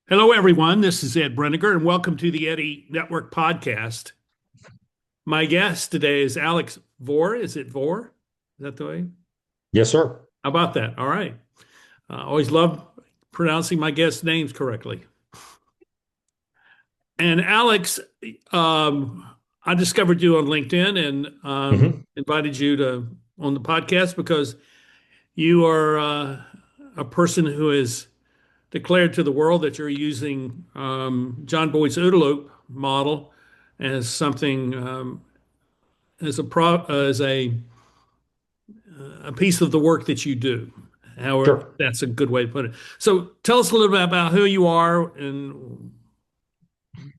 Hello, everyone. This is Ed Brenniger, and welcome to the Eddie Network podcast. My guest today is Alex Vohr. Is it Vohr? Is that the way? Yes, sir. How about that? All right. I always love pronouncing my guests' names correctly. And Alex, I discovered you on LinkedIn and hmm invited you to on the podcast because you are a person who has declared to the world that you're using John Boyd's OODA Loop model as something as a piece of the work that you do. However, Sure. that's a good way to put it. So, tell us a little bit about who you are and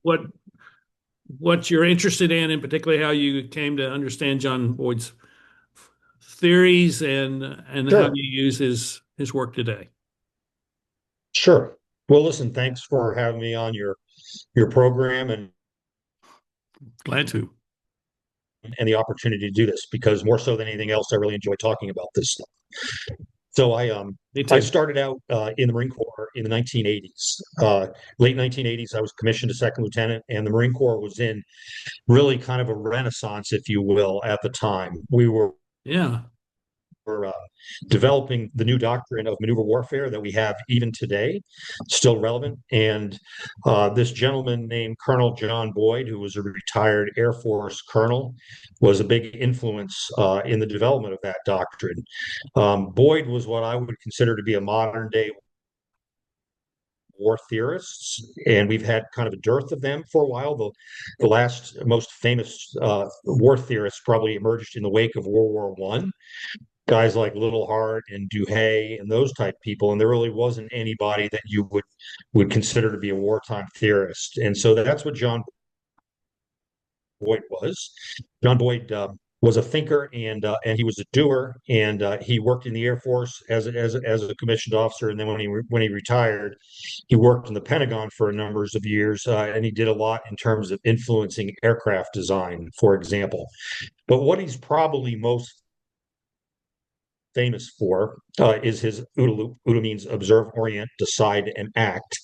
what you're interested in particularly how you came to understand John Boyd's theories and how Sure. you use his work today. Sure. Well, listen, thanks for having me on your program Glad to. and the opportunity to do this because more so than anything else, I really enjoy talking about this stuff. So Me I too. started out in the Marine Corps in the 1980s. Late 1980s, I was commissioned a second lieutenant, and the Marine Corps was in really kind of a renaissance, if you will, at the time. We Yeah. were developing the new doctrine of maneuver warfare that we have even today, still relevant. And this gentleman named Colonel John Boyd, who was a retired Air Force colonel, was a big influence in the development of that doctrine. Boyd was what I would consider to be a modern day war theorists, and we've had kind of a dearth of them for a while. The last most famous war theorists probably emerged in the wake of World War One, guys like Little Hart and Duhay and those type people, and there really wasn't anybody that you would consider to be a wartime theorist. And so that's what John Boyd was. John Boyd was a thinker and he was a doer, and he worked in the Air Force as a commissioned officer, and then when he retired, he worked in the Pentagon for a number of years, and he did a lot in terms of influencing aircraft design, for example. But what he's probably most famous for is his OODA loop. OODA means observe, orient, decide, and act.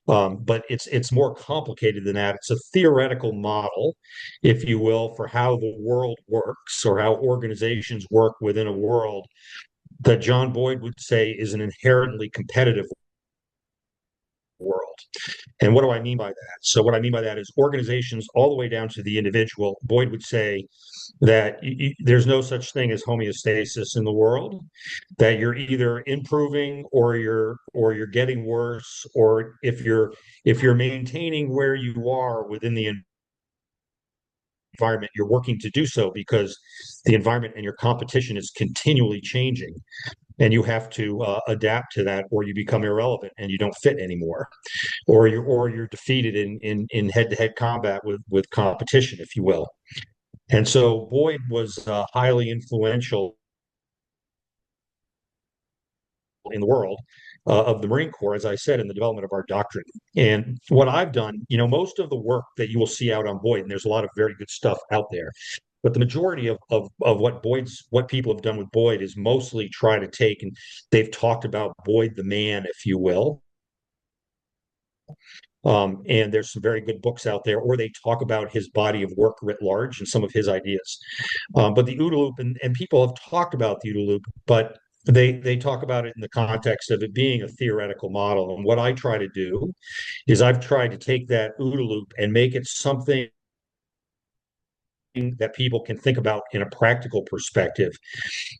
But it's more complicated than that. It's a theoretical model, if you will, for how the world works or how organizations work within a world that John Boyd would say is an inherently competitive world. And what do I mean by that? So, what I mean by that is organizations all the way down to the individual. Boyd would say that there's no such thing as homeostasis in the world, that you're either improving or you're getting worse, or if you're maintaining where you are within the environment, you're working to do so because the environment and your competition is continually changing, and you have to adapt to that, or you become irrelevant and you don't fit anymore, or you're defeated in head-to-head combat with competition, if you will. And so Boyd was highly influential in the world of the Marine Corps, as I said, in the development of our doctrine. And what I've done, most of the work that you will see out on Boyd, and there's a lot of very good stuff out there, but the majority of what people have done with Boyd is mostly try to take, and they've talked about Boyd the man, if you will. And there's some very good books out there, or they talk about his body of work writ large and some of his ideas. But the OODA loop, and people have talked about the OODA loop, but they talk about it in the context of it being a theoretical model. And what I try to do is I've tried to take that OODA loop and make it something that people can think about in a practical perspective,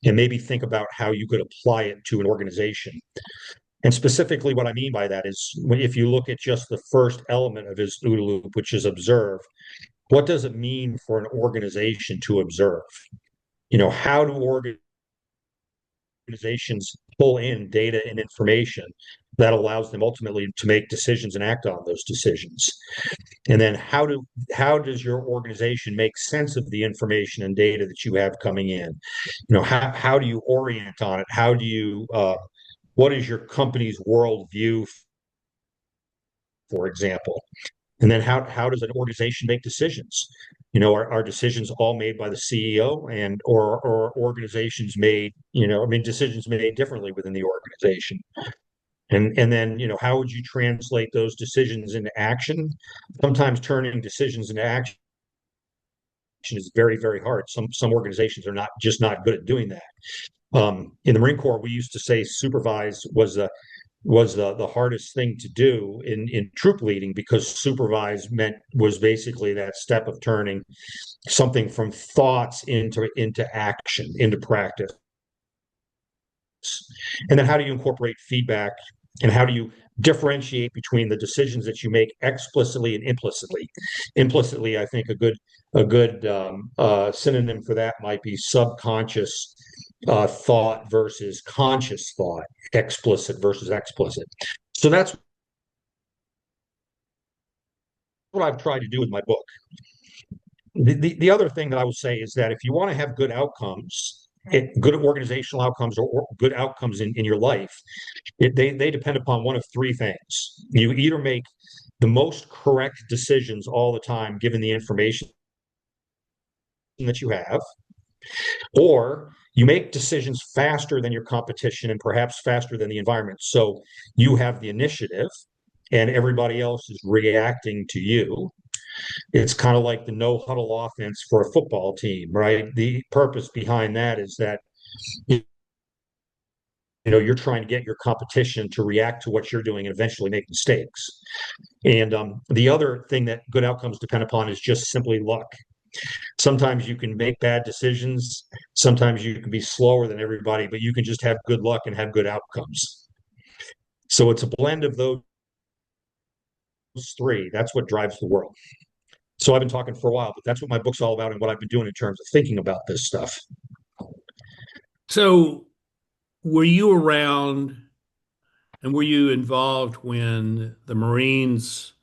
and maybe think about how you could apply it to an organization. And specifically, what I mean by that is if you look at just the first element of his OODA loop, which is observe, what does it mean for an organization to observe? How do organizations pull in data and information that allows them ultimately to make decisions and act on those decisions? And then how does your organization make sense of the information and data that you have coming in? How do you orient on it? What is your company's worldview, for example? And then how does an organization make decisions? Are decisions all made by the CEO, and or organizations made, decisions made differently within the organization? And then, how would you translate those decisions into action? Sometimes turning decisions into action is very, very hard. Some organizations are not good at doing that. In the Marine Corps, we used to say supervise was the hardest thing to do in troop leading, because supervise was basically that step of turning something from thoughts into action, into practice. And then how do you incorporate feedback, and how do you differentiate between the decisions that you make explicitly and implicitly? Implicitly, I think a good synonym for that might be subconscious thought versus conscious thought, explicit versus explicit. So that's what I've tried to do with my book. The other thing that I would say is that if you want to have good outcomes, good organizational outcomes, or good outcomes in your life, they depend upon one of three things. You either make the most correct decisions all the time, given the information that you have, or you make decisions faster than your competition and perhaps faster than the environment. So you have the initiative and everybody else is reacting to you. It's kind of like the no huddle offense for a football team, right? The purpose behind that is that you're trying to get your competition to react to what you're doing and eventually make mistakes. And the other thing that good outcomes depend upon is just simply luck. Sometimes you can make bad decisions. Sometimes you can be slower than everybody, but you can just have good luck and have good outcomes. So it's a blend of those three. That's what drives the world. So I've been talking for a while, but that's what my book's all about and what I've been doing in terms of thinking about this stuff. So, were you around and were you involved when the Marines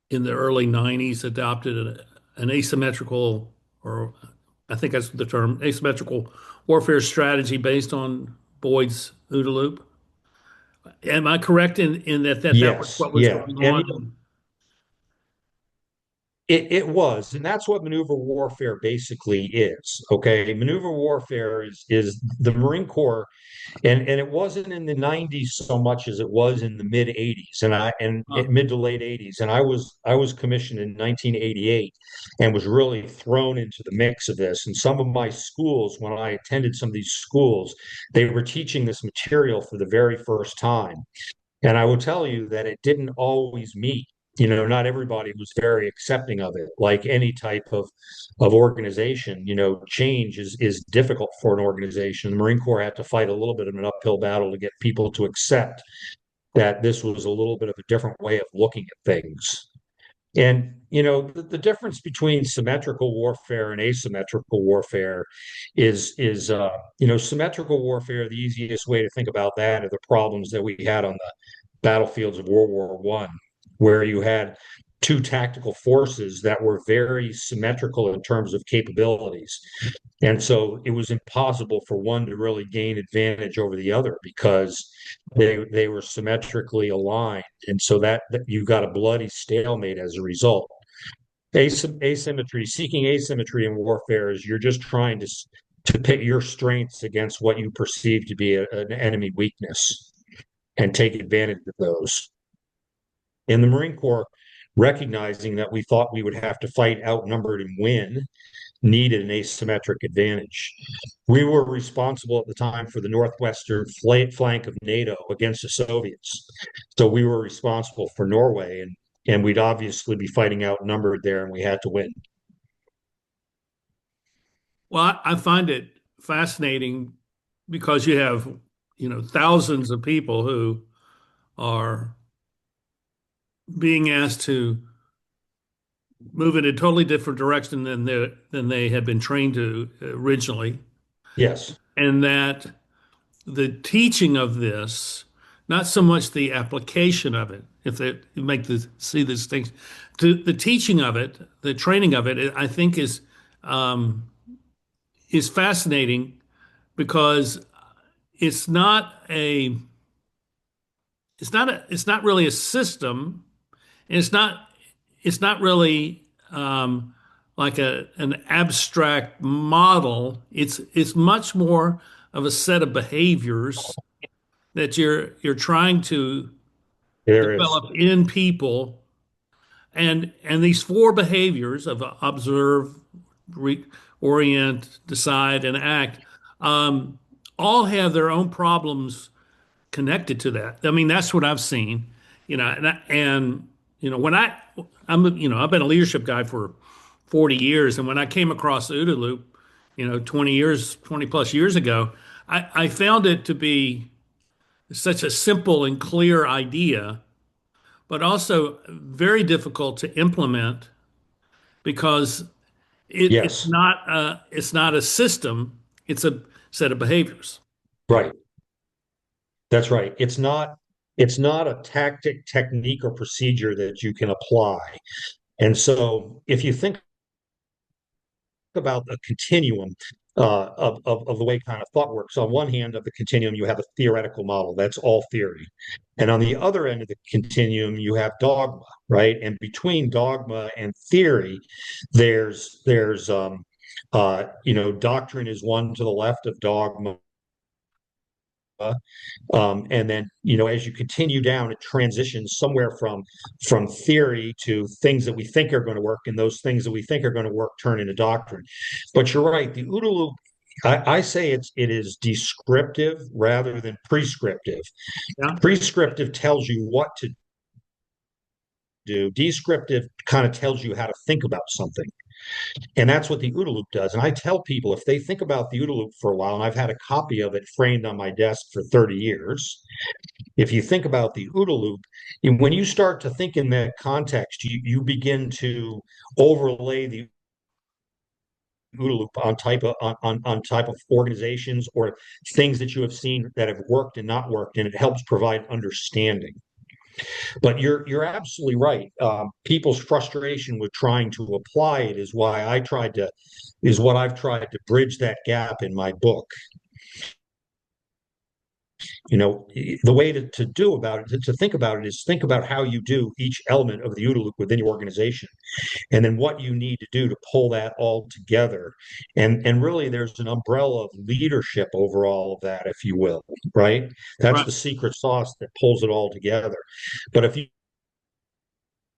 in the early 90s adopted an asymmetrical, or I think that's the term, asymmetrical warfare strategy based on Boyd's OODA Loop? Am I correct in that was Yes, what was yeah. going And on? it was, and that's what maneuver warfare basically is. Okay. Maneuver warfare is the Marine Corps. And it wasn't in the 90s so much as it was in the mid 80s and Uh, mid to late 80s. And I was commissioned in 1988 and was really thrown into the mix of this. And some of my schools, when I attended some of these schools, they were teaching this material for the very first time. And I will tell you that it didn't always meet. Not everybody was very accepting of it. Like any type of organization, change is difficult for an organization. The Marine Corps had to fight a little bit of an uphill battle to get people to accept that this was a little bit of a different way of looking at things. And the difference between symmetrical warfare and asymmetrical warfare is symmetrical warfare. The easiest way to think about that are the problems that we had on the battlefields of World War One, where you had two tactical forces that were very symmetrical in terms of capabilities. And so it was impossible for one to really gain advantage over the other because they were symmetrically aligned. And so that you got a bloody stalemate as a result. Asymmetry, seeking asymmetry in warfare is you're just trying to pit your strengths against what you perceive to be an enemy weakness and take advantage of those. In the Marine Corps, recognizing that we thought we would have to fight outnumbered and win, needed an asymmetric advantage. We were responsible at the time for the northwestern flank of NATO against the Soviets. So we were responsible for Norway, and we'd obviously be fighting outnumbered there, and we had to win. well, I find it fascinating because you have, thousands of people who are being asked to move in a totally different direction than they had been trained to originally, Yes. and that the teaching of this, not so much the application of it, if they make the see the distinction, the teaching of it, the training of it, I think um, is fascinating because it's not a it's not really a system, and it's not really like an abstract model. It's much more of a set of behaviors that you're trying to There is. develop in people, and these four behaviors of observe, orient, decide, and act, um, all have their own problems connected to that. I mean, that's what I've seen, and when I've been a leadership guy for 40 years, and when I came across the OODA Loop, 20 plus years ago, I found it to be such a simple and clear idea, but also very difficult to implement because Yes, it's not a system, it's a set of behaviors. right. That's right. It's not a tactic, technique, or procedure that you can apply. And so if you think about a continuum of the way kind of thought works, on one hand of the continuum, you have a theoretical model. That's all theory. And on the other end of the continuum, you have dogma, right? And between dogma and theory, there's doctrine is one to the left of dogma. And then, as you continue down, it transitions somewhere from theory to things that we think are going to work, and those things that we think are going to work turn into doctrine. But you're right, the OODA loop. I say it is descriptive rather than prescriptive. Yeah, Prescriptive tells you what to do. Descriptive kind of tells you how to think about something. And that's what the OODA loop does. And I tell people if they think about the OODA loop for a while, and I've had a copy of it framed on my desk for 30 years, if you think about the OODA loop, and when you start to think in that context, you begin to overlay the OODA loop on type of organizations or things that you have seen that have worked and not worked, and it helps provide understanding. But you're absolutely right. People's frustration with trying to apply it is what I've tried to bridge that gap in my book. The way to do about it, to think about it, is think about how you do each element of the OODA loop within your organization, and then what you need to do to pull that all together. And really, there's an umbrella of leadership over all of that, if you will, right? That's right. the secret sauce that pulls it all together. But if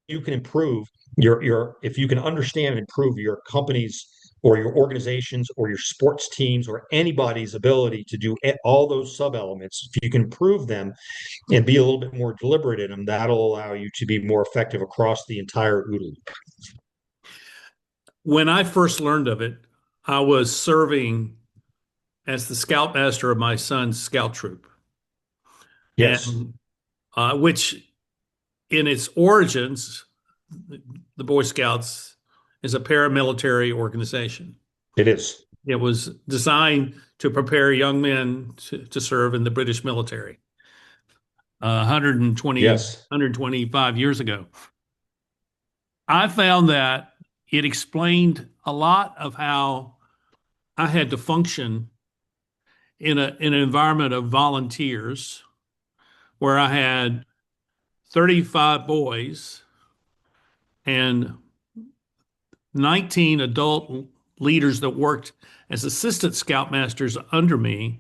you can improve if you can understand and improve your company's or your organizations or your sports teams or anybody's ability to do all those sub elements, if you can improve them and be a little bit more deliberate in them, that'll allow you to be more effective across the entire OODA loop. When I first learned of it, I was serving as the scoutmaster of my son's scout troop, Yes, and which in its origins, the Boy Scouts is a paramilitary organization. it is. It was designed to prepare young men to serve in the British military 120, Yes, 125 years ago. I found that it explained a lot of how I had to function in an environment of volunteers where I had 35 boys and 19 adult leaders that worked as assistant scoutmasters under me.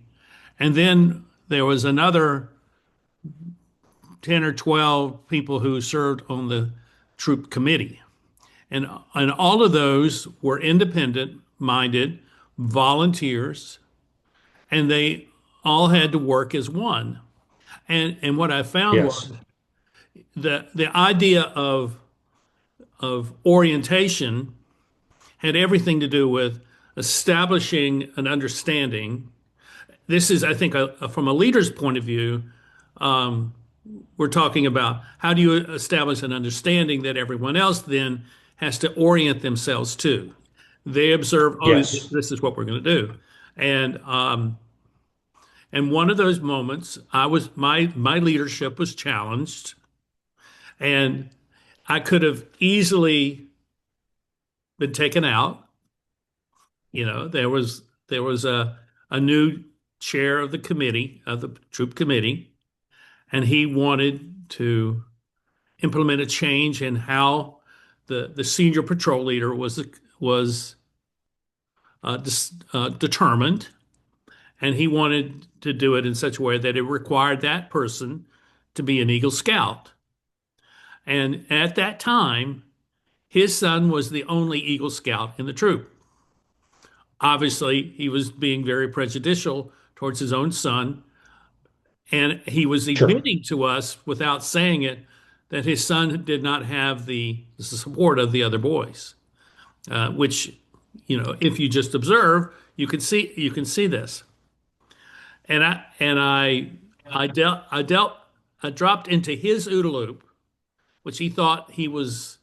And then there was another 10 or 12 people who served on the troop committee. And all of those were independent minded volunteers, and they all had to work as one. And what I found was yes, the idea of orientation had everything to do with establishing an understanding. This is, I think, from a leader's point of view, um, we're talking about how do you establish an understanding that everyone else then has to orient themselves to. They observe, oh, yes, this is what we're going to do, and one of those moments, my leadership was challenged, and I could have easily been taken out. There was a new chair of the committee of the troop committee, and he wanted to implement a change in how the senior patrol leader was determined, and he wanted to do it in such a way that it required that person to be an Eagle Scout. And at that time, his son was the only Eagle Scout in the troop. Obviously, he was being very prejudicial towards his own son, and he was Sure. admitting to us without saying it that his son did not have the support of the other boys, which, if you just observe, you can see this. And I dropped into his OODA loop, which he thought he was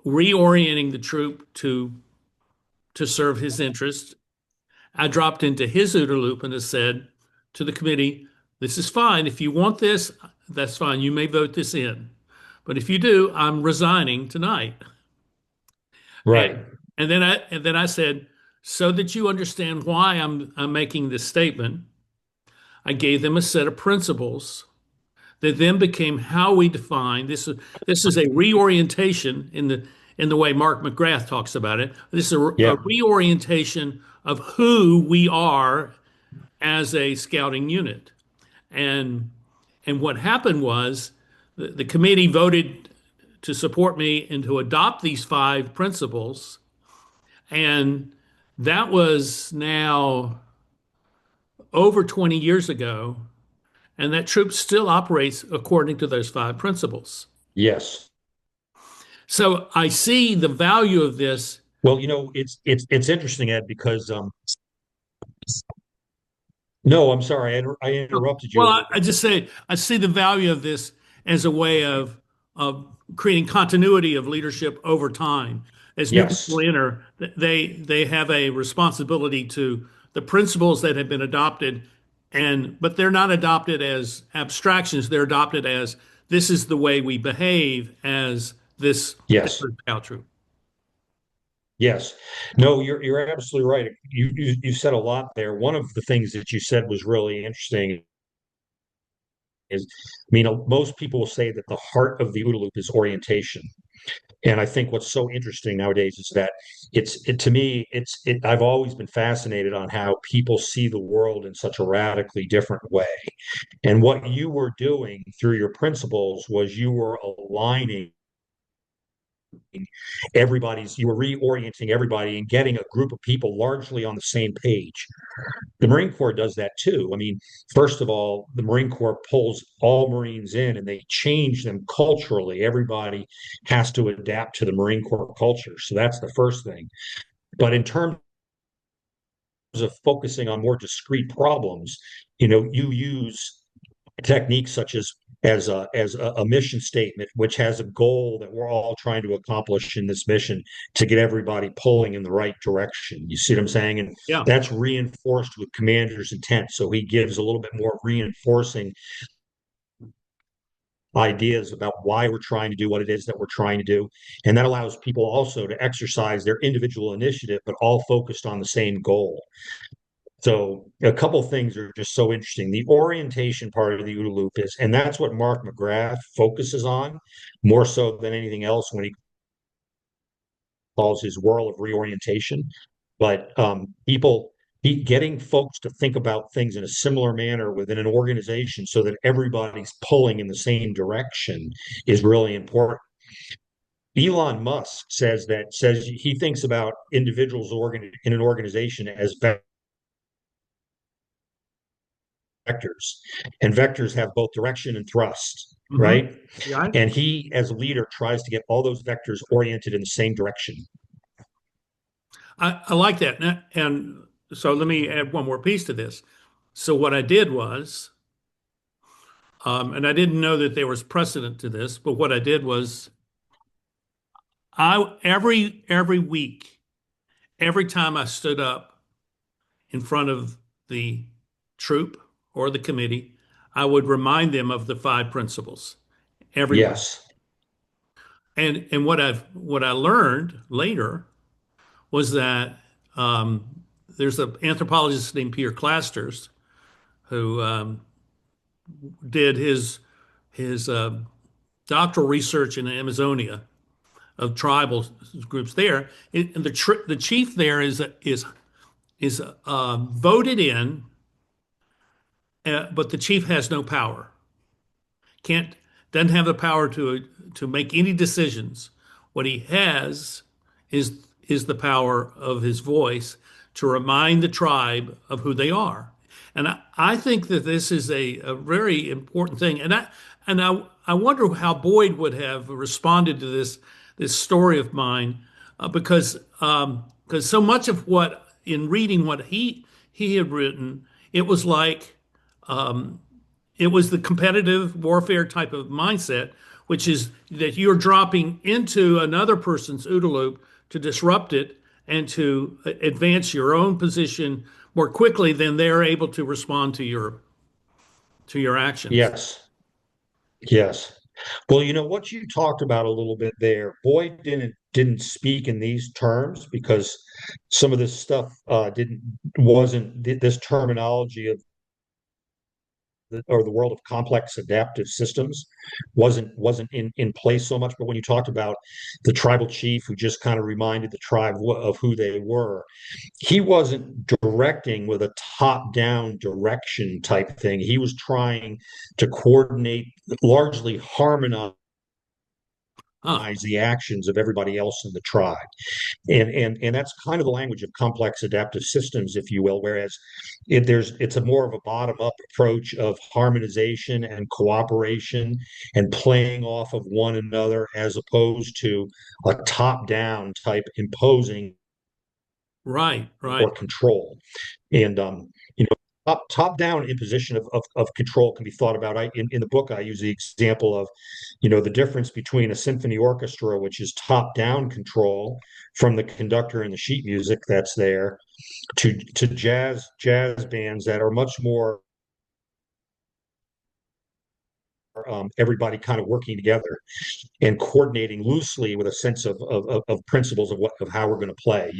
reorienting the troop to serve his interest. I dropped into his OODA loop and I said to the committee, "This is fine. If you want this, that's fine. You may vote this in. But if you do, I'm resigning tonight." Right. And then I said, "So that you understand why I'm making this statement, I gave them a set of principles that then became how we define this is a reorientation in the way Mark McGrath talks about it. This is a Yeah. reorientation of who we are as a scouting unit. And what happened was the committee voted to support me and to adopt these five principles. And that was now over 20 years ago. And that troop still operates according to those five principles. Yes. So I see the value of this. Well, it's interesting, Ed, because no, I'm sorry, I interrupted you Well, a I, little I bit. just say I see the value of this as a way of creating continuity of leadership over time. As new people Yes. enter, they have a responsibility to the principles that have been adopted, but they're not adopted as abstractions. They're adopted as this is the way we behave as this Yes. particular scout troop. Yes. No, you're absolutely right. You said a lot there. One of the things that you said was really interesting is, I mean, most people will say that the heart of the OODA loop is orientation. And I think what's so interesting nowadays is that to me, I've always been fascinated on how people see the world in such a radically different way. And what you were doing through your principles was you were aligning you were reorienting everybody and getting a group of people largely on the same page. The Marine Corps does that too. I mean, first of all, the Marine Corps pulls all Marines in and they change them culturally. Everybody has to adapt to the Marine Corps culture. So that's the first thing. But in terms of focusing on more discrete problems, you use techniques such as a mission statement, which has a goal that we're all trying to accomplish in this mission to get everybody pulling in the right direction. You see what I'm saying? And Yeah. that's reinforced with commander's intent. So he gives a little bit more reinforcing ideas about why we're trying to do what it is that we're trying to do. And that allows people also to exercise their individual initiative, but all focused on the same goal. So a couple things are just so interesting. The orientation part of the OODA loop is, and that's what Mark McGrath focuses on more so than anything else when he calls his whirl of reorientation. But getting folks to think about things in a similar manner within an organization so that everybody's pulling in the same direction is really important. Elon Musk says he thinks about individuals in an organization as vectors, and vectors have both direction and thrust, Hmm. right? Yeah. And he, as a leader, tries to get all those vectors oriented in the same direction. I like that. And so let me add one more piece to this. So what I did was, and I didn't know that there was precedent to this, but what I did was every week, every time I stood up in front of the troop or the committee, I would remind them of the five principles every week. Yes. And what I learned later was that there's an anthropologist named Pierre Clasters who did his doctoral research in Amazonia of tribal groups there. And the chief there is voted in but the chief has no power. Can't Doesn't have the power to make any decisions. What he has is the power of his voice to remind the tribe of who they are. And I think that this is a very important thing. I wonder how Boyd would have responded to this story of mine, because so much of what in reading what he had written, it was like it was the competitive warfare type of mindset, which is that you're dropping into another person's OODA loop to disrupt it and to advance your own position more quickly than they're able to respond to your actions. Yes. Yes. Well, what you talked about a little bit there, Boyd didn't speak in these terms because some of this stuff didn't wasn't this terminology of the world of complex adaptive systems wasn't in place so much. But when you talked about the tribal chief who just kind of reminded the tribe of who they were, he wasn't directing with a top-down direction type thing. He was trying to coordinate, largely harmonize Huh. the actions of everybody else in the tribe. And that's kind of the language of complex adaptive systems, if you will, whereas it's a more of a bottom-up approach of harmonization and cooperation and playing off of one another as opposed to a top-down type imposing Right, or right. control. And top down imposition of control can be thought about. In the book, I use the example of, the difference between a symphony orchestra, which is top down control from the conductor and the sheet music that's there, to jazz bands that are much more everybody kind of working together and coordinating loosely with a sense of principles of how we're going to play,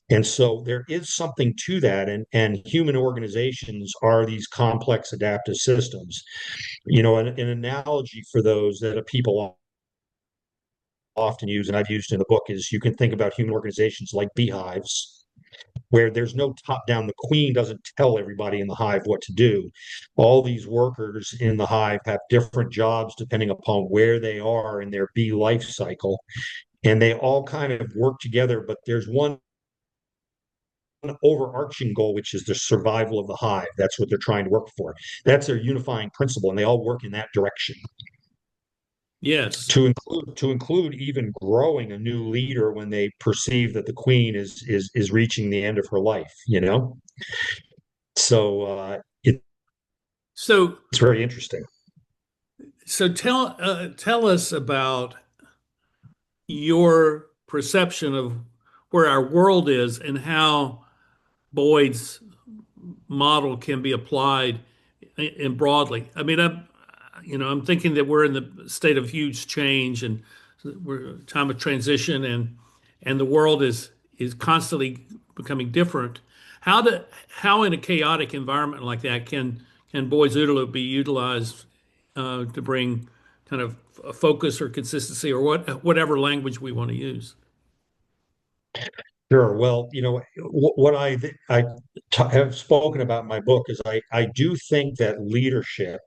And so there is something to that, and human organizations are these complex adaptive systems. An analogy for those that people often use, and I've used in the book, is you can think about human organizations like beehives, where there's no top down. The queen doesn't tell everybody in the hive what to do. All these workers in the hive have different jobs depending upon where they are in their bee life cycle. And they all kind of work together, but there's one overarching goal, which is the survival of the hive. That's what they're trying to work for. That's their unifying principle, and they all work in that direction. Yes. To include even growing a new leader when they perceive that the queen is reaching the end of her life. So So it's very interesting. so tell us about your perception of where our world is and how Boyd's model can be applied in broadly. I mean, I'm thinking that we're in the state of huge change and we're a time of transition, and the world is constantly becoming different. How in a chaotic environment like that can Boyd's OODA loop be utilized to bring kind of a focus or consistency or whatever language we want to use? Sure. Well, what have spoken about in my book is I do think that leadership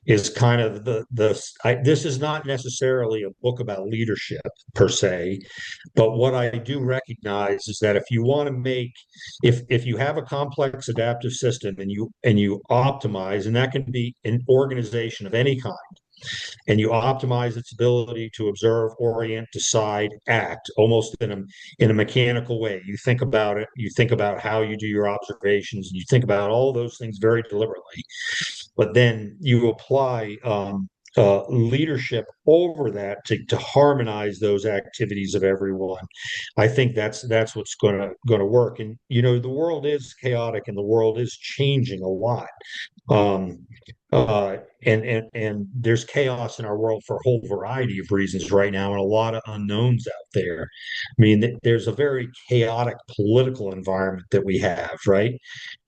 is kind of this is not necessarily a book about leadership per se, but what I do recognize is that if you want to if you have a complex adaptive system and you optimize, and that can be an organization of any kind, and you optimize its ability to observe, orient, decide, act almost in a mechanical way. You think about it, you think about how you do your observations, and you think about all those things very deliberately. But then you apply leadership over that to harmonize those activities of everyone. I think that's what's going to work. And the world is chaotic and the world is changing a lot. Um, and there's chaos in our world for a whole variety of reasons right now, and a lot of unknowns out there. I mean, there's a very chaotic political environment that we have, right?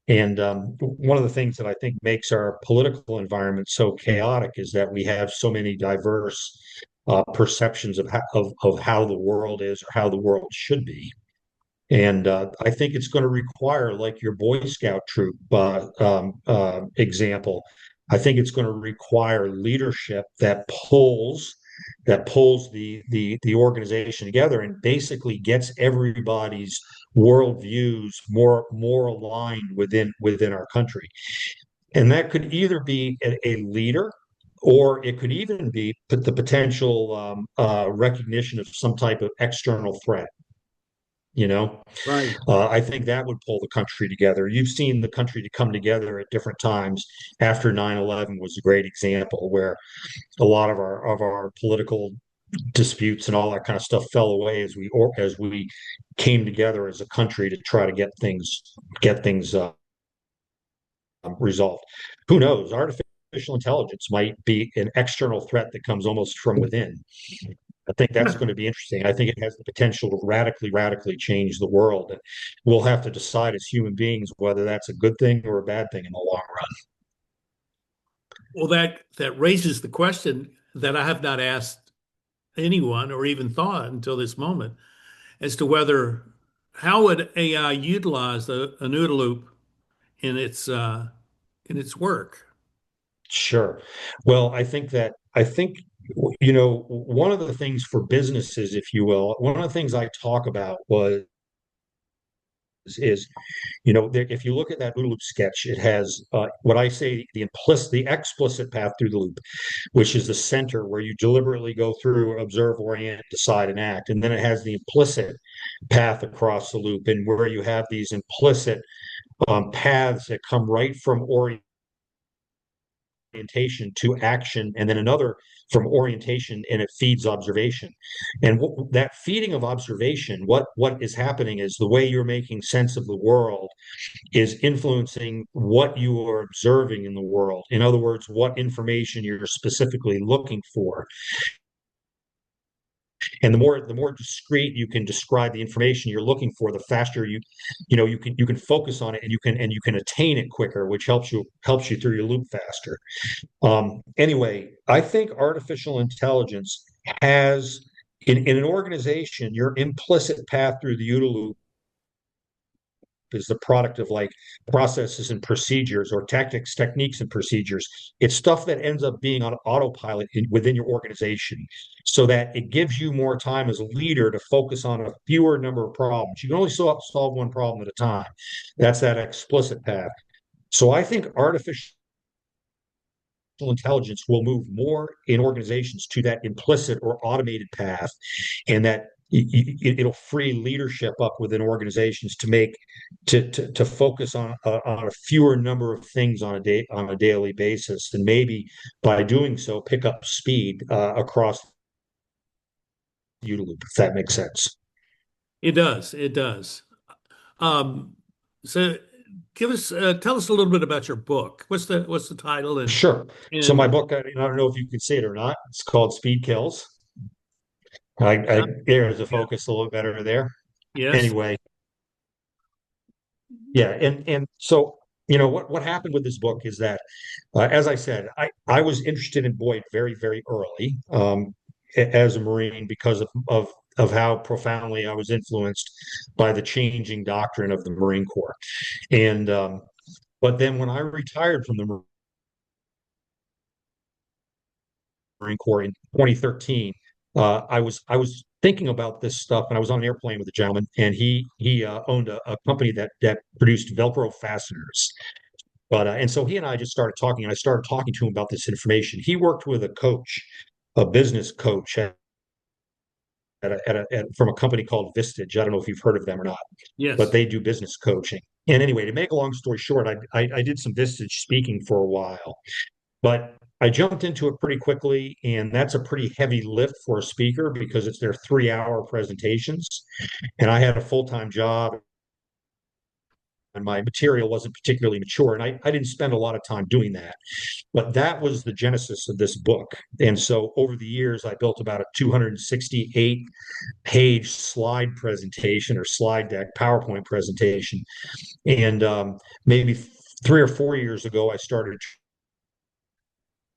And one of the things that I think makes our political environment so chaotic is that we have so many diverse perceptions of how the world is or how the world should be. And I think it's going to require, like your Boy Scout troop example, I think it's going to require leadership that pulls the organization together and basically gets everybody's worldviews more aligned within our country. And that could either be a leader, or it could even be the potential recognition of some type of external threat. You know, Right. I think that would pull the country together. You've seen the country to come together at different times. After 9/11 was a great example where a lot of our political disputes and all that kind of stuff fell away as we came together as a country to try to get things resolved. Who knows? Artificial intelligence might be an external threat that comes almost from within. I think that's Yeah. going to be interesting. I think it has the potential to radically change the world. And we'll have to decide as human beings whether that's a good thing or a bad thing in the long run. Well, that raises the question that I have not asked anyone or even thought until this moment as to whether how would AI utilize an OODA loop in its work. Sure. Well, I think one of the things for businesses, if you will, one of the things I talk about was is if you look at that OODA loop sketch, it has what I say the explicit path through the loop, which is the center where you deliberately go through, observe, orient, decide, and act. And then it has the implicit path across the loop, and where you have these implicit paths that come right from orientation to action, and then another from orientation, and it feeds observation. And that feeding of observation, what is happening is the way you're making sense of the world is influencing what you are observing in the world. In other words, what information you're specifically looking for. And the more discrete you can describe the information you're looking for, the faster you can focus on it, and you can attain it quicker, which helps you through your loop faster. Anyway, I think artificial intelligence has in an organization, your implicit path through the OODA loop is the product of like processes and procedures, or tactics, techniques, and procedures. It's stuff that ends up being on autopilot within your organization, so that it gives you more time as a leader to focus on a fewer number of problems. You can only solve one problem at a time. That's that explicit path. So I think artificial intelligence will move more in organizations to that implicit or automated path, and that it'll free leadership up within organizations to focus on a fewer number of things on a daily basis, and maybe by doing so pick up speed across the OODA loop, if that makes sense. It does. It does. Um, so tell us a little bit about your book. What's the title Sure. So my and book, I don't know if you can see it or not. It's called Speed Kills. uh, There's a yeah, focus a little better there. yes, Anyway, yeah, and so what happened with this book is that, as I said, I was interested in Boyd very early, as a Marine, because of how profoundly I was influenced by the changing doctrine of the Marine Corps. And but then when I retired from the Marine Corps in 2013, I was thinking about this stuff, and I was on an airplane with a gentleman, and he owned a company that produced Velcro fasteners. But and so he and I just started talking, and I started talking to him about this information. He worked with a business coach from a company called Vistage. I don't know if you've heard of them or not, but yes. they do business coaching. And anyway, to make a long story short, I did some Vistage speaking for a while, but I jumped into it pretty quickly, and that's a pretty heavy lift for a speaker because it's their 3-hour presentations, and I had a full-time job, and my material wasn't particularly mature, and I didn't spend a lot of time doing that. But that was the genesis of this book. And so over the years, I built about a 268-page slide presentation, or slide deck, PowerPoint presentation. And maybe 3 or 4 years ago, I started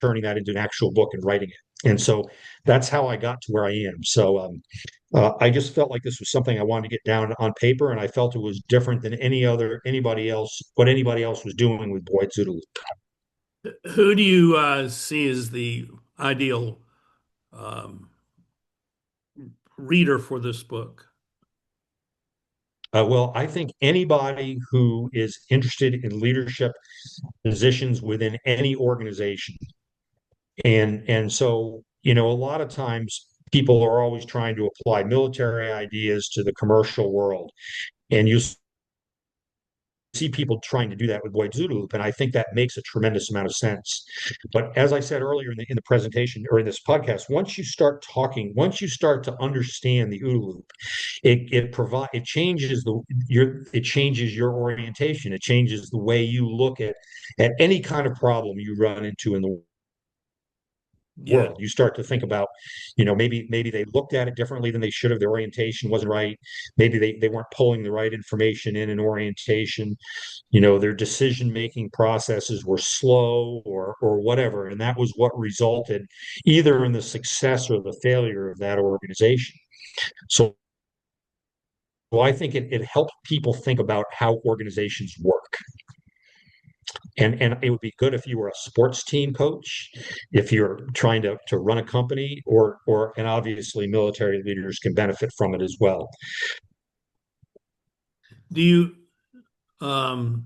turning that into an actual book and writing it. And so that's how I got to where I am. So I just felt like this was something I wanted to get down on paper, and I felt it was different than anybody else, what anybody else was doing with Boyd's OODA Loop. Who do you see as the ideal um, reader for this book? Well, I think anybody who is interested in leadership positions within any organization, and so a lot of times people are always trying to apply military ideas to the commercial world, and you see people trying to do that with Boyd's OODA Loop, and I think that makes a tremendous amount of sense. But as I said earlier in the presentation or in this podcast, once you start to understand the OODA Loop, it changes it changes your orientation. It changes the way you look at any kind of problem you run into in the Yeah. world. You start to think about, maybe they looked at it differently than they should have. Their orientation wasn't right. Maybe they weren't pulling the right information in orientation. Their decision-making processes were slow or whatever. And that was what resulted either in the success or the failure of that organization. So I think it helps people think about how organizations work. And it would be good if you were a sports team coach, if you're trying to run a company, and obviously military leaders can benefit from it as well. Do you um,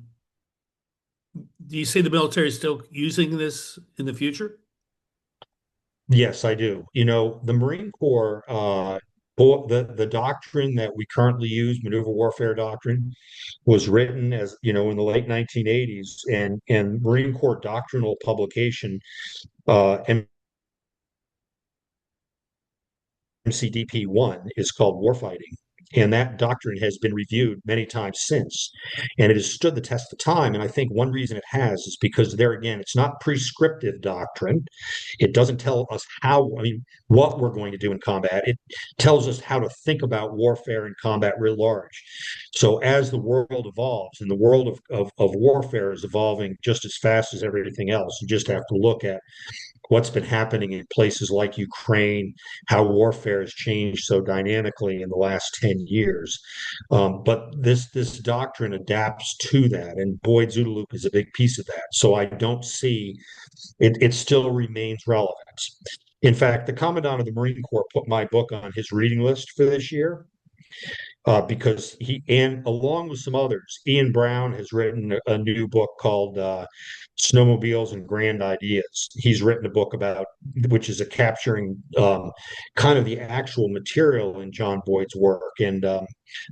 do you see the military still using this in the future? Yes, I do. The Marine Corps, the doctrine that we currently use, maneuver warfare doctrine, was written in the late 1980s, and Marine Corps doctrinal publication, MCDP 1, is called warfighting. And that doctrine has been reviewed many times since, and it has stood the test of time. And I think one reason it has is because there again, it's not prescriptive doctrine. It doesn't tell us what we're going to do in combat. It tells us how to think about warfare and combat writ large. So as the world evolves, and the world of warfare is evolving just as fast as everything else, you just have to look at what's been happening in places like Ukraine, how warfare has changed so dynamically in the last 10 years. But this doctrine adapts to that, and Boyd's OODA Loop is a big piece of that. So I don't see it still remains relevant. In fact, the Commandant of the Marine Corps put my book on his reading list for this year, because and along with some others, Ian Brown has written a new book called Snowmobiles and Grand Ideas. He's written a book which is a capturing kind of the actual material in John Boyd's work. And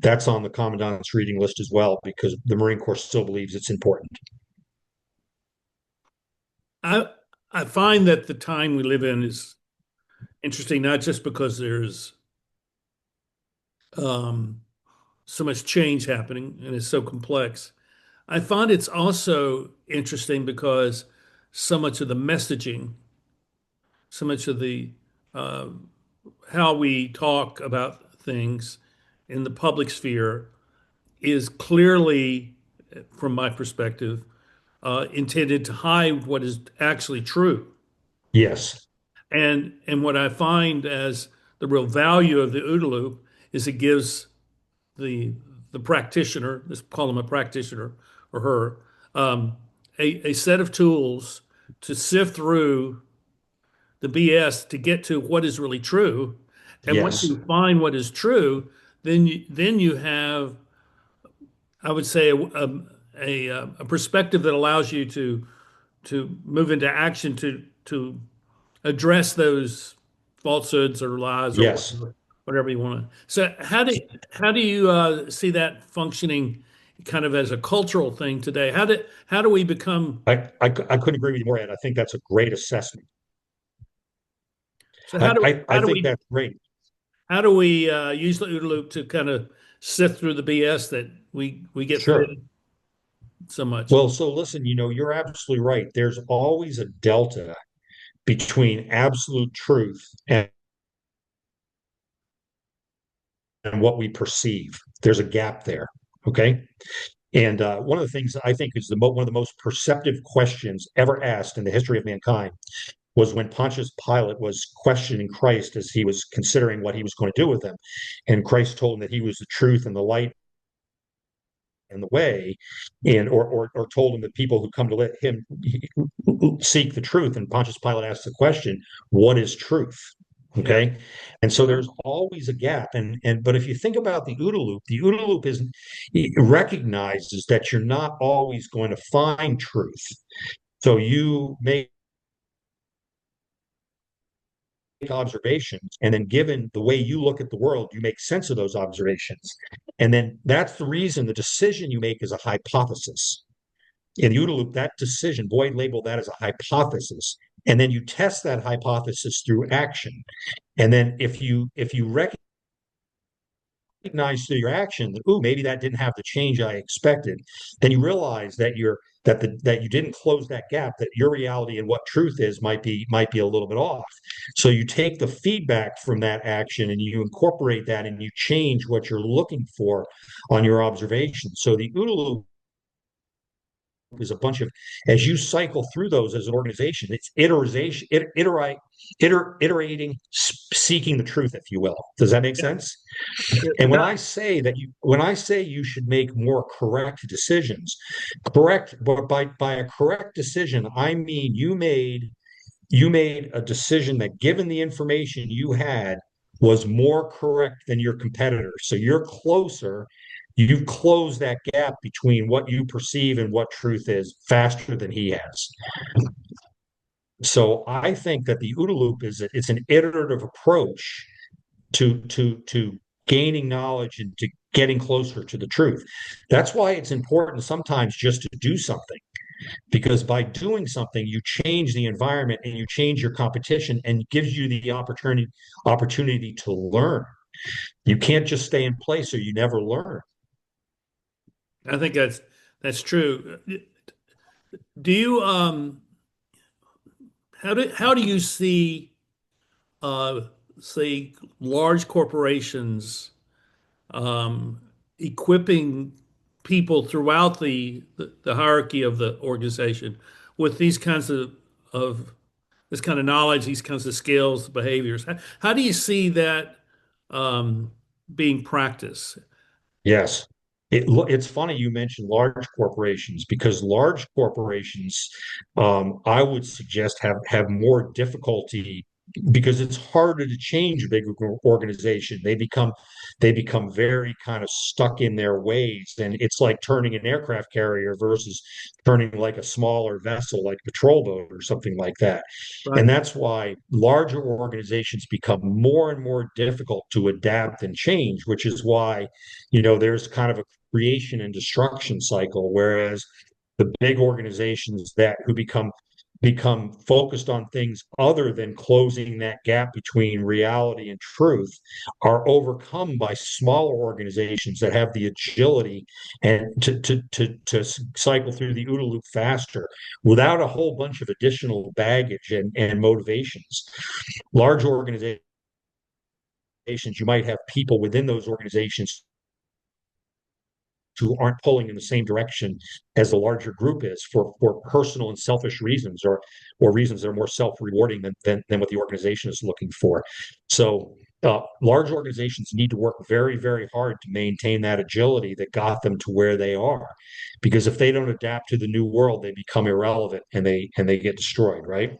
that's on the Commandant's reading list as well, because the Marine Corps still believes it's important. I I find that the time we live in is interesting, not just because there's um, so much change happening and it's so complex. I find it's also interesting because so much of the messaging, so much of the uh, how we talk about things in the public sphere is clearly, from my perspective, intended to hide what is actually true. Yes. And what I find as the real value of the OODA loop is it gives the the practitioner, let's call him a practitioner or her, um, a set of tools to sift through the BS to get to what is really true. And once Yes. you find what is true, then you have, I would say, a perspective that allows you to move into action to address those falsehoods or lies or Yes. whatever you want to. So how do you see that functioning kind of as a cultural thing today? How do we become I couldn't agree with you more, Ed. I think that's a great assessment. so I think that's great. how do we use the OODA loop to kind of sift through the BS that we get Sure. fed so much? Well, so listen, you're absolutely right. There's always a delta between absolute truth and what we perceive. There's a gap there. Okay. And one of the things I think is one of the most perceptive questions ever asked in the history of mankind was when Pontius Pilate was questioning Christ as he was considering what he was going to do with him. And Christ told him that he was the truth and the light and the way, and or told him that people who come to let him seek the truth. And Pontius Pilate asked the question, what is truth? Yeah. Okay. And so there's always a gap. And but if you think about the OODA loop is it recognizes that you're not always going to find truth. So you make observations, and then given the way you look at the world, you make sense of those observations. And then that's the reason the decision you make is a hypothesis. In the OODA loop, that decision, Boyd labeled that as a hypothesis. And then you test that hypothesis through action. And then if you recognize through your action that, ooh, maybe that didn't have the change I expected, then you realize that you didn't close that gap, that your reality and what truth is might be a little bit off. So you take the feedback from that action and you incorporate that and you change what you're looking for on your observation. So the OODA loop is a bunch of, as you cycle through those as an organization, it's iterating, seeking the truth, if you will. Does that make Yeah. sense? And when I say you should make more correct decisions, correct, but by a correct decision, I mean you made a decision that, given the information you had, was more correct than your competitor. So you're closer. You've closed that gap between what you perceive and what truth is faster than he has. So I think that the OODA loop it's an iterative approach to gaining knowledge and to getting closer to the truth. That's why it's important sometimes just to do something, because by doing something, you change the environment and you change your competition and gives you the opportunity to learn. You can't just stay in place or you never learn. I think that's true. Do you how do you see uh say large corporations um equipping people throughout the hierarchy of the organization with these kinds of this kind of knowledge, these kinds of skills, behaviors? How do you see that um being practiced? Yes. It's funny you mentioned large corporations, because large corporations, I would suggest, have more difficulty because it's harder to change a big organization. They become very kind of stuck in their ways, and it's like turning an aircraft carrier versus turning like a smaller vessel like a patrol boat or something like that. And Right. that's why larger organizations become more and more difficult to adapt and change, which is why, there's kind of a creation and destruction cycle, whereas the big organizations that who become focused on things other than closing that gap between reality and truth are overcome by smaller organizations that have the agility and to cycle through the OODA loop faster without a whole bunch of additional baggage and motivations. Large organizations, you might have people within those organizations who aren't pulling in the same direction as the larger group is for personal and selfish reasons, or reasons that are more self-rewarding than what the organization is looking for. So large organizations need to work very, very hard to maintain that agility that got them to where they are, because if they don't adapt to the new world, they become irrelevant and they get destroyed, right?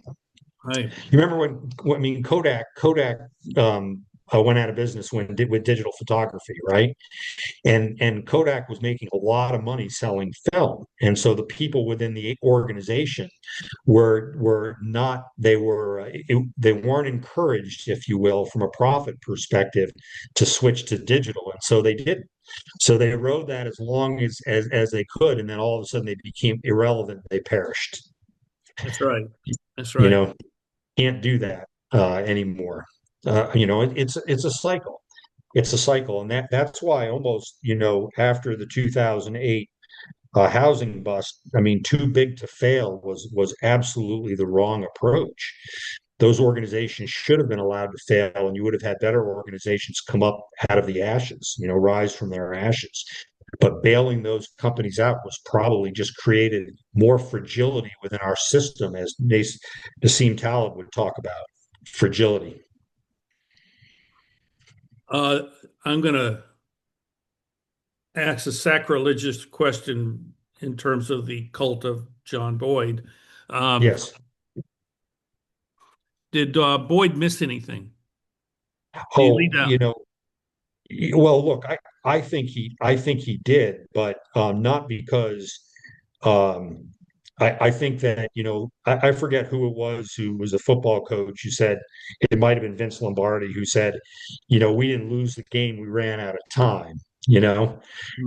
Right. You remember I mean, Kodak went out of business with digital photography, right? And Kodak was making a lot of money selling film, and so the people within the organization were not they weren't encouraged, if you will, from a profit perspective, to switch to digital, and so they did. So they rode that as long as they could, and then all of a sudden they became irrelevant. They perished. That's right. That's You right. know, can't do that anymore. It's a cycle. It's a cycle, and that's why almost, after the 2008 housing bust, I mean, too big to fail was absolutely the wrong approach. Those organizations should have been allowed to fail, and you would have had better organizations come up out of the ashes, rise from their ashes. But bailing those companies out was probably just created more fragility within our system, as Nassim Taleb would talk about fragility. Uh, I'm going to ask a sacrilegious question in terms of the cult of John Boyd. Um, Yes. did Boyd miss anything? Did he leave Oh, out? well, look, I think he did, but not because um, I think that, I forget who it was who was a football coach who said it might have been Vince Lombardi who said, we didn't lose the game, we ran out of time, you know?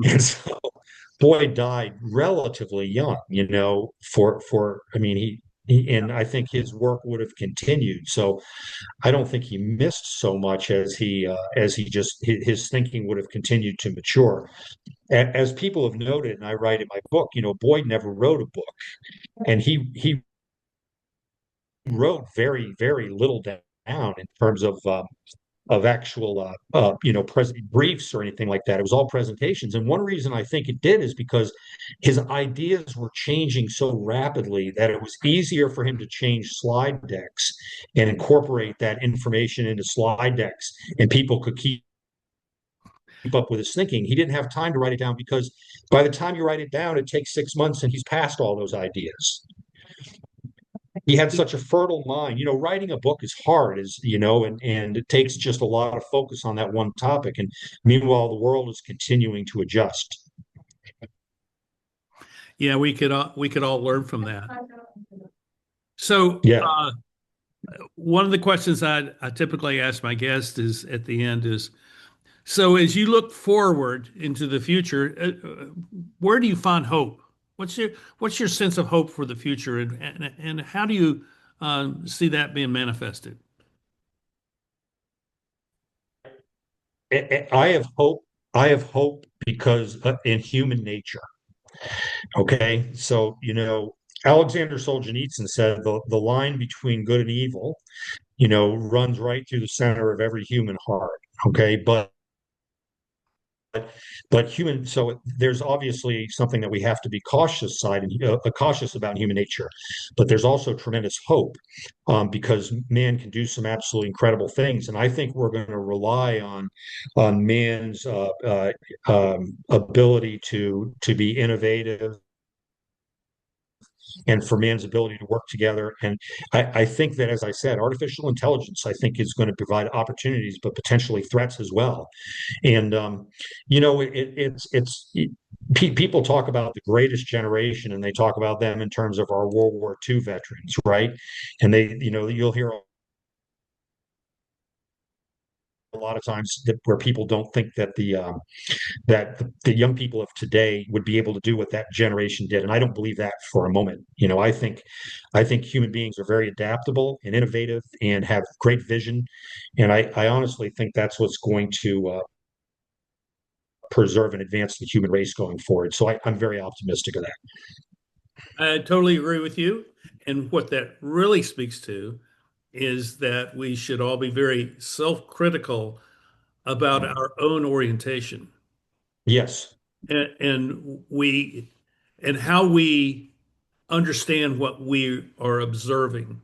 And Mhm. so Boyd died relatively young, I mean, and I think his work would have continued. So I don't think he missed so much as he just his thinking would have continued to mature. As people have noted, and I write in my book, Boyd never wrote a book, and he wrote very very little down in terms of actual briefs or anything like that. It was all presentations, and one reason I think it did is because his ideas were changing so rapidly that it was easier for him to change slide decks and incorporate that information into slide decks, and people could keep up with his thinking. He didn't have time to write it down because by the time you write it down, it takes 6 months and he's passed all those ideas. He had such a fertile mind. Writing a book is hard, and it takes just a lot of focus on that one topic. And meanwhile, the world is continuing to adjust. Yeah, we could all learn from that. So, Yeah. one of the questions I typically ask my guests is at the end is, so as you look forward into the future, where do you find hope? What's your sense of hope for the future, and how do you see that being manifested? I have hope. I have hope because in human nature. Okay. So, Alexander Solzhenitsyn said the line between good and evil, runs right through the center of every human heart. Okay. But human, so there's obviously something that we have to be cautious about in human nature. But there's also tremendous hope, because man can do some absolutely incredible things, and I think we're going to rely on man's ability to be innovative and for man's ability to work together. And I think that, as I said, artificial intelligence, I think, is going to provide opportunities, but potentially threats as well. And people talk about the greatest generation, and they talk about them in terms of our World War II veterans, right? And you'll hear a lot of times where people don't think that the young people of today would be able to do what that generation did, and I don't believe that for a moment. I think human beings are very adaptable and innovative and have great vision, and I honestly think that's what's going to preserve and advance the human race going forward. So I'm very optimistic of that. I totally agree with you. And what that really speaks to is that we should all be very self-critical about our own orientation Yes, and we and how we understand what we are observing.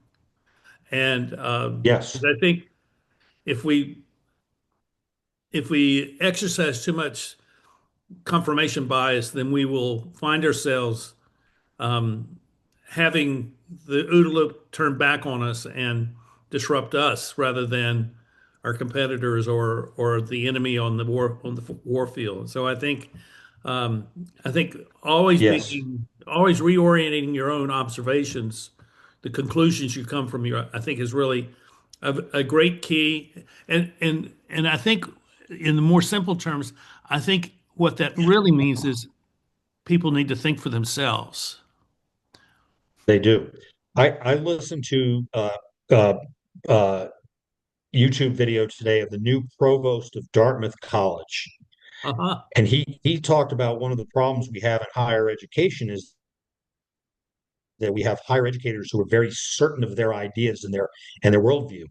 And 'cause yes, I think if we exercise too much confirmation bias, then we will find ourselves um, having the OODA loop turn back on us and disrupt us rather than our competitors or the enemy on the war field. So um, I think yes, always reorienting your own observations, the conclusions you come from I think is really a great key. And I think in the more simple terms, I think what that really means is people need to think for themselves. they do. I listened to uh, uh, YouTube video today of the new provost of Dartmouth College. Uh-huh. And he talked about one of the problems we have in higher education is that we have higher educators who are very certain of their ideas and their worldview,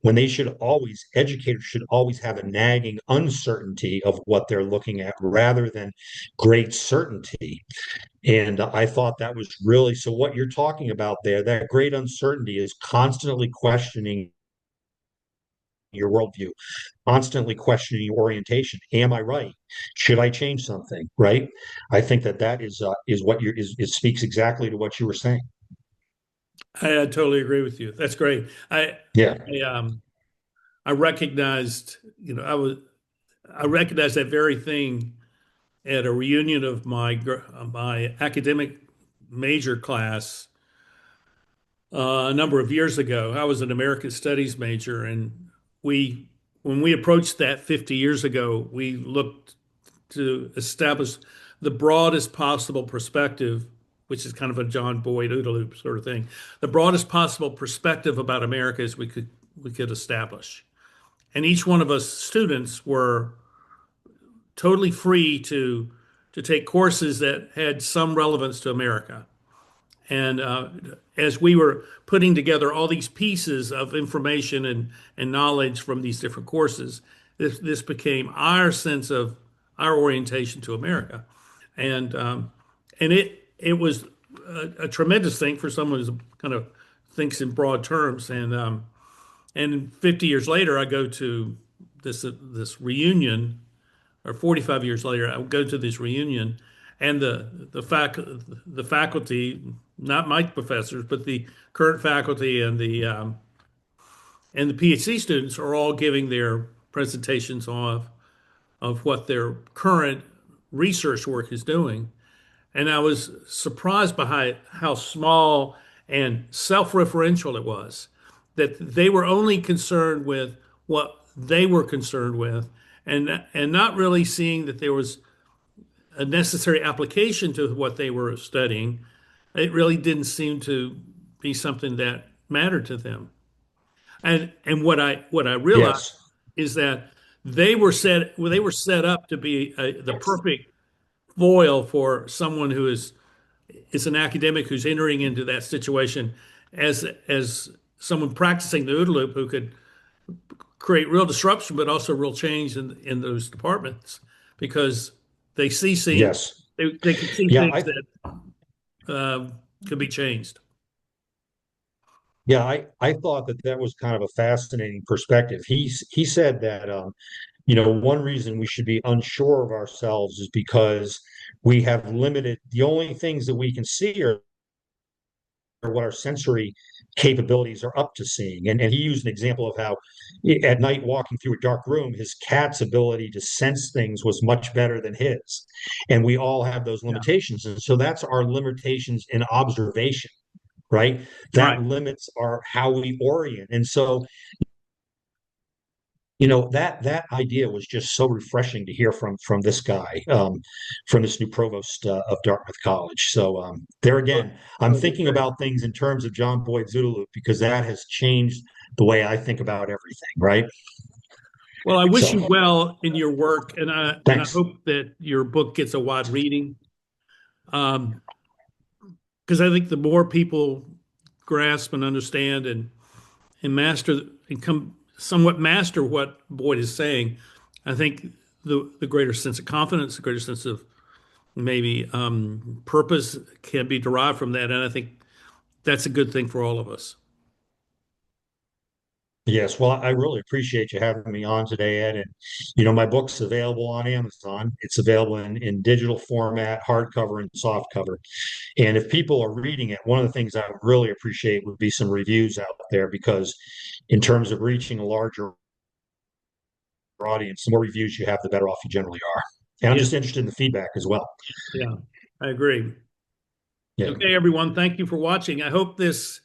when they should always educators should always have a nagging uncertainty of what they're looking at rather than great certainty. And I thought that was really so. What you're talking about there, that great uncertainty, is constantly questioning your worldview, constantly questioning your orientation. Am I right? Should I change something? Right? I think that that is what you're is speaks exactly to what you were saying. I totally agree with you. That's great. Yeah. I I recognized, I recognized that very thing at a reunion of my academic major class a number of years ago. I was an American Studies major, and we, when we approached that 50 years ago, we looked to establish the broadest possible perspective, which is kind of a John Boyd OODA Loop sort of thing, the broadest possible perspective about America as we could establish. And each one of us students were totally free to take courses that had some relevance to America. And as we were putting together all these pieces of information and knowledge from these different courses, this became our sense of our orientation to America. And it was a tremendous thing for someone who kind of thinks in broad terms. And 50 years later, I go to this reunion, or 45 years later, I go to this reunion, and the faculty, not my professors, but the current faculty and the PhD students are all giving their presentations of what their current research work is doing. And I was surprised by how small and self-referential it was, that they were only concerned with what they were concerned with, and not really seeing that there was a necessary application to what they were studying. It really didn't seem to be something that mattered to them. And what I realized Yes. is that they were set up to be the perfect foil for someone who is an academic who's entering into that situation as someone practicing the OODA loop who could create real disruption, but also real change in those departments because they Yes. they can see Yeah. things that could be changed. I thought that that was kind of a fascinating perspective. He said that you know, one reason we should be unsure of ourselves is because we have limited, the only things that we can see are what our sensory capabilities are up to seeing. And he used an example of how at night walking through a dark room, his cat's ability to sense things was much better than his. And we all have those Yeah. limitations. And so that's our limitations in observation, right? Right. That limits our how we orient. And so you know that idea was just so refreshing to hear from this guy, from this new provost of Dartmouth College. So there Well, again, I'm well, that's thinking great. about things in terms of John Boyd's OODA Loop because that has changed the way I think about everything. Right. Well, I wish So you well in your work, and I thanks. hope that your book gets a wide reading. Um, because I think the more people grasp and understand and master and come somewhat master what Boyd is saying, I think the greater sense of confidence, the greater sense of maybe purpose can be derived from that, and I think that's a good thing for all of us. Yes, well, I really appreciate you having me on today, Ed. And you know, my book's available on Amazon. It's available in digital format, hardcover and softcover. And if people are reading it, one of the things I would really appreciate would be some reviews out there because, in terms of reaching a larger audience, the more reviews you have, the better off you generally are. And I'm Yeah, just interested in the feedback as well. yeah, I agree. Yeah. Okay, everyone, thank you for watching. I hope this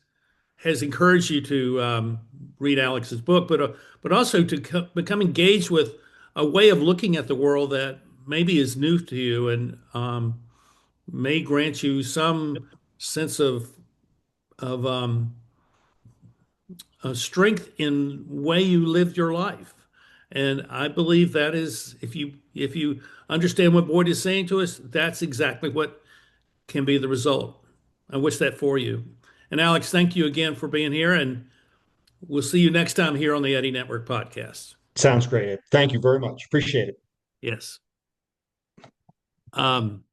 has encouraged you to read Alex's book, but also to become engaged with a way of looking at the world that maybe is new to you and may grant you some sense of strength in way you live your life. And I believe that is, if you understand what Boyd is saying to us, that's exactly what can be the result. I wish that for you. And Alex, thank you again for being here, and we'll see you next time here on the Eddie Network podcast. Sounds great. Thank you very much. Appreciate it. Yes. Um,